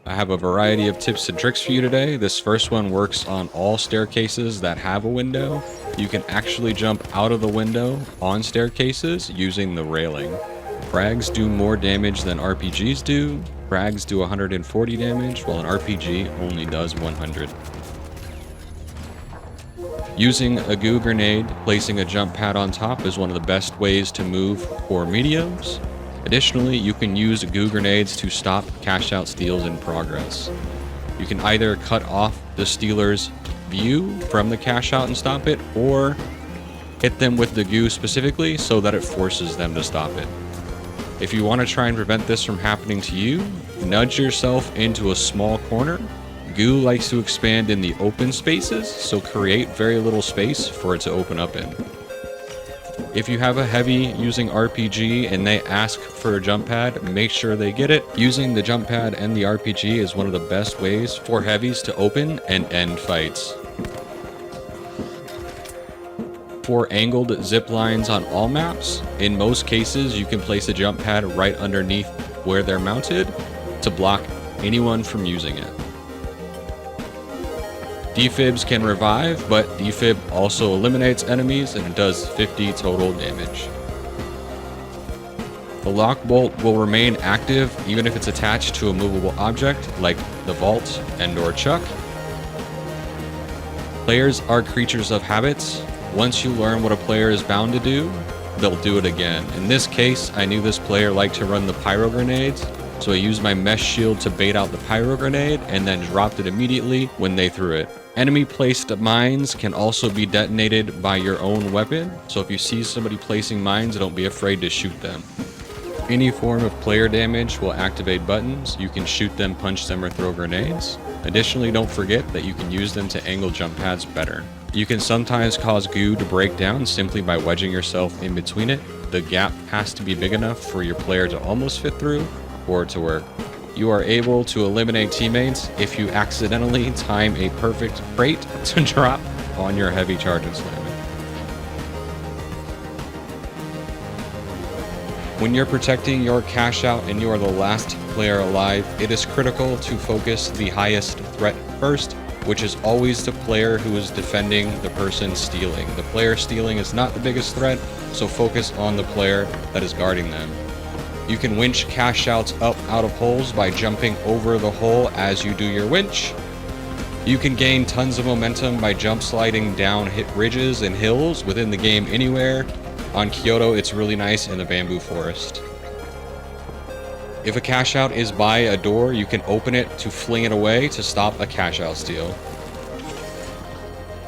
I have a variety of tips and tricks for you today. This first one works on all staircases that have a window. You can actually jump out of the window on staircases using the railing. Frags do more damage than RPGs do. Frags do 140 damage, while an RPG only does 100. Using a goo grenade, placing a jump pad on top is one of the best ways to move for mediums. Additionally, you can use goo grenades to stop cash out steals in progress. You can either cut off the stealer's view from the cash out and stop it, or hit them with the goo specifically so that it forces them to stop it. If you want to try and prevent this from happening to you, nudge yourself into a small corner. Goo likes to expand in the open spaces, so create very little space for it to open up in. If you have a heavy using RPG and they ask for a jump pad, make sure they get it. Using the jump pad and the RPG is one of the best ways for heavies to open and end fights. For angled zip lines on all maps, in most cases you can place a jump pad right underneath where they're mounted to block anyone from using it. Defibs can revive, but Defib also eliminates enemies and it does 50 total damage. The Lockbolt will remain active even if it's attached to a movable object like the vault and/or chuck. Players are creatures of habits. Once you learn what a player is bound to do, they'll do it again. In this case, I knew this player liked to run the pyro grenades, so I used my mesh shield to bait out the pyro grenade and then dropped it immediately when they threw it. Enemy placed mines can also be detonated by your own weapon, so if you see somebody placing mines, don't be afraid to shoot them. Any form of player damage will activate buttons. You can shoot them, punch them, or throw grenades. Additionally, don't forget that you can use them to angle jump pads better. You can sometimes cause goo to break down simply by wedging yourself in between it. The gap has to be big enough for your player to almost fit through for it to work. You are able to eliminate teammates if you accidentally time a perfect crate to drop on your heavy charge and slam it. When you're protecting your cash out and you are the last player alive, it is critical to focus the highest threat first, which is always the player who is defending the person stealing. The player stealing is not the biggest threat, so focus on the player that is guarding them. You can winch cash outs up out of holes by jumping over the hole as you do your winch. You can gain tons of momentum by jump sliding down hit ridges and hills within the game anywhere. On Kyoto, it's really nice in the bamboo forest. If a cash out is by a door, you can open it to fling it away to stop a cash out steal.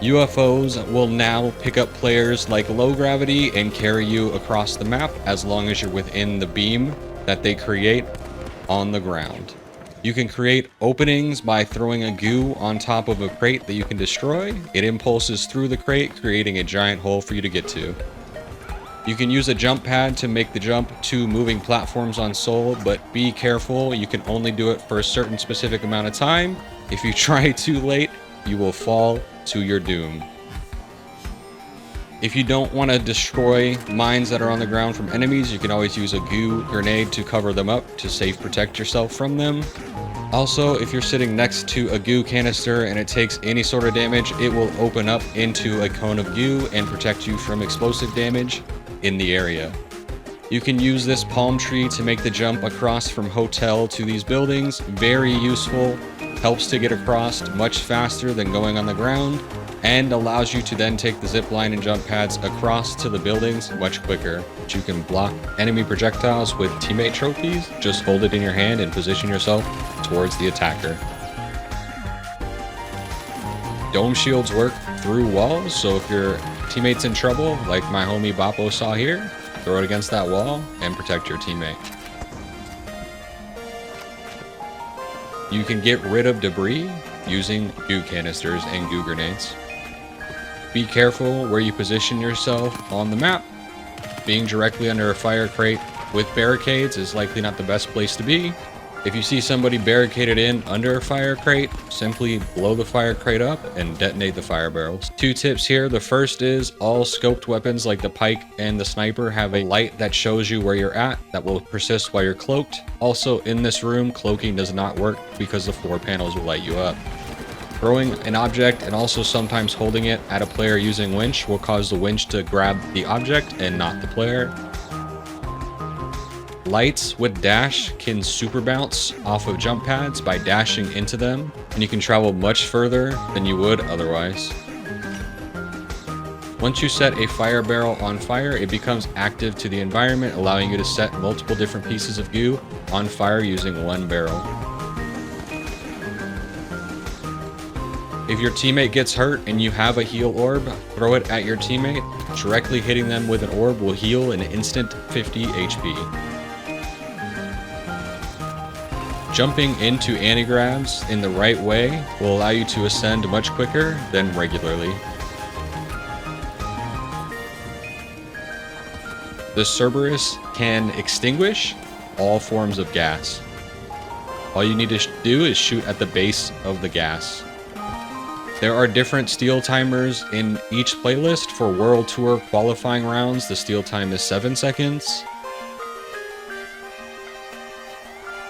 UFOs will now pick up players like low gravity and carry you across the map as long as you're within the beam that they create on the ground. You can create openings by throwing a goo on top of a crate that you can destroy. It impulses through the crate, creating a giant hole for you to get to. You can use a jump pad to make the jump to moving platforms on Soul, but be careful, you can only do it for a certain specific amount of time. If you try too late, you will fall to your doom. If you don't want to destroy mines that are on the ground from enemies, you can always use a goo grenade to cover them up to safe protect yourself from them. Also, if you're sitting next to a goo canister and it takes any sort of damage, it will open up into a cone of goo and protect you from explosive damage in the area. You can use this palm tree to make the jump across from hotel to these buildings. Very useful, helps to get across much faster than going on the ground, and allows you to then take the zip line and jump pads across to the buildings much quicker. But you can block enemy projectiles with teammate trophies. Just hold it in your hand and position yourself towards the attacker. Dome shields work through walls, so if your teammate's in trouble, like my homie Boppo saw here, throw it against that wall and protect your teammate. You can get rid of debris using goo canisters and goo grenades. Be careful where you position yourself on the map. Being directly under a fire crate with barricades is likely not the best place to be. If you see somebody barricaded in under a fire crate, simply blow the fire crate up and detonate the fire barrels. 2 tips here. The first is all scoped weapons like the pike and the sniper have a light that shows you where you're at that will persist while you're cloaked. Also in this room, cloaking does not work because the 4 panels will light you up. Throwing an object and also sometimes holding it at a player using winch will cause the winch to grab the object and not the player. Lights with dash can super bounce off of jump pads by dashing into them, and you can travel much further than you would otherwise. Once you set a fire barrel on fire, it becomes active to the environment, allowing you to set multiple different pieces of goo on fire using 1 barrel. If your teammate gets hurt and you have a heal orb, throw it at your teammate. Directly hitting them with an orb will heal an instant 50 HP. Jumping into anti-gravs in the right way will allow you to ascend much quicker than regularly. The Cerberus can extinguish all forms of gas. All you need to do is shoot at the base of the gas. There are different steal timers in each playlist. For World Tour qualifying rounds, the steal time is 7 seconds.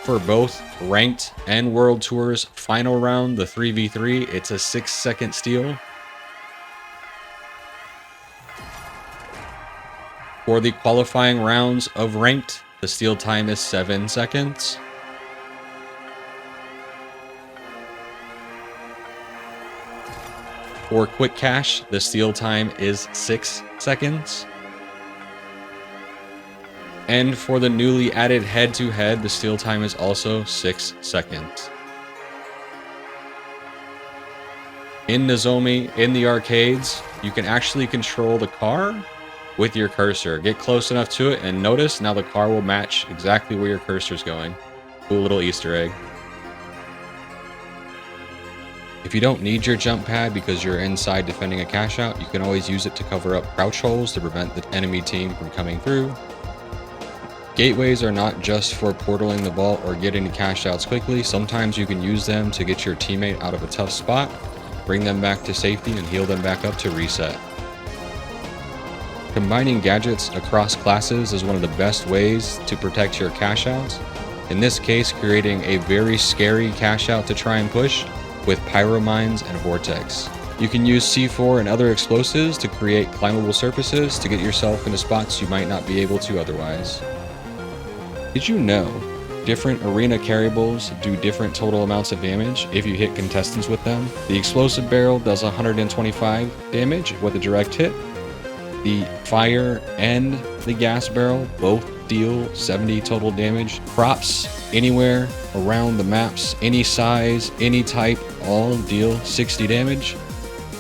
For both Ranked and World Tour's final round, the 3v3, it's a 6-second steal. For the qualifying rounds of Ranked, the steal time is 7 seconds. For Quick Cash, the steal time is 6 seconds. And for the newly added head-to-head, the steal time is also 6 seconds. In Nozomi, in the arcades, you can actually control the car with your cursor. Get close enough to it and notice now the car will match exactly where your cursor is going. Cool little Easter egg. If you don't need your jump pad because you're inside defending a cash out, you can always use it to cover up crouch holes to prevent the enemy team from coming through. Gateways are not just for portaling the vault or getting to cash outs quickly. Sometimes you can use them to get your teammate out of a tough spot, bring them back to safety, and heal them back up to reset. Combining gadgets across classes is one of the best ways to protect your cash outs. In this case, creating a very scary cash out to try and push with Pyro mines and Vortex. You can use C4 and other explosives to create climbable surfaces to get yourself into spots you might not be able to otherwise. Did you know different arena carriables do different total amounts of damage if you hit contestants with them? The explosive barrel does 125 damage with a direct hit. The fire and the gas barrel both deal 70 total damage. Props anywhere around the maps, any size, any type, all deal 60 damage.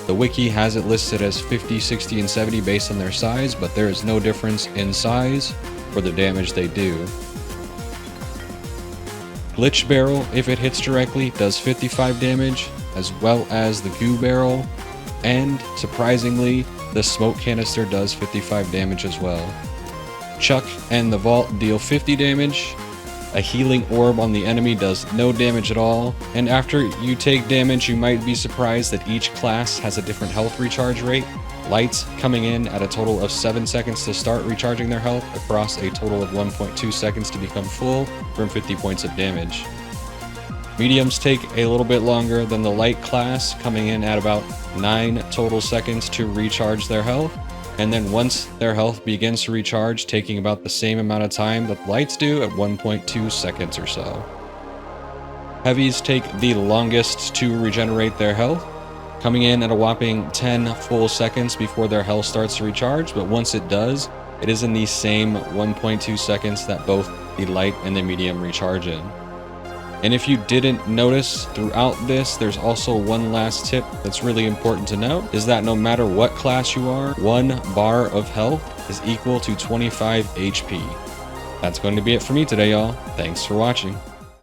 The wiki has it listed as 50, 60, and 70 based on their size, but there is no difference in size for the damage they do. Glitch barrel, if it hits directly, does 55 damage, as well as the goo barrel, and surprisingly, the smoke canister does 55 damage as well. Chuck and the vault deal 50 damage. A healing orb on the enemy does no damage at all, and after you take damage, you might be surprised that each class has a different health recharge rate. Lights coming in at a total of 7 seconds to start recharging their health, across a total of 1.2 seconds to become full from 50 points of damage. Mediums take a little bit longer than the light class, coming in at about 9 total seconds to recharge their health, and then once their health begins to recharge, taking about the same amount of time that lights do at 1.2 seconds or so. Heavies take the longest to regenerate their health, coming in at a whopping 10 full seconds before their health starts to recharge, but once it does, it is in the same 1.2 seconds that both the light and the medium recharge in. And if you didn't notice throughout this, there's also one last tip that's really important to know, is that no matter what class you are, 1 bar of health is equal to 25 HP. That's going to be it for me today, y'all. Thanks for watching.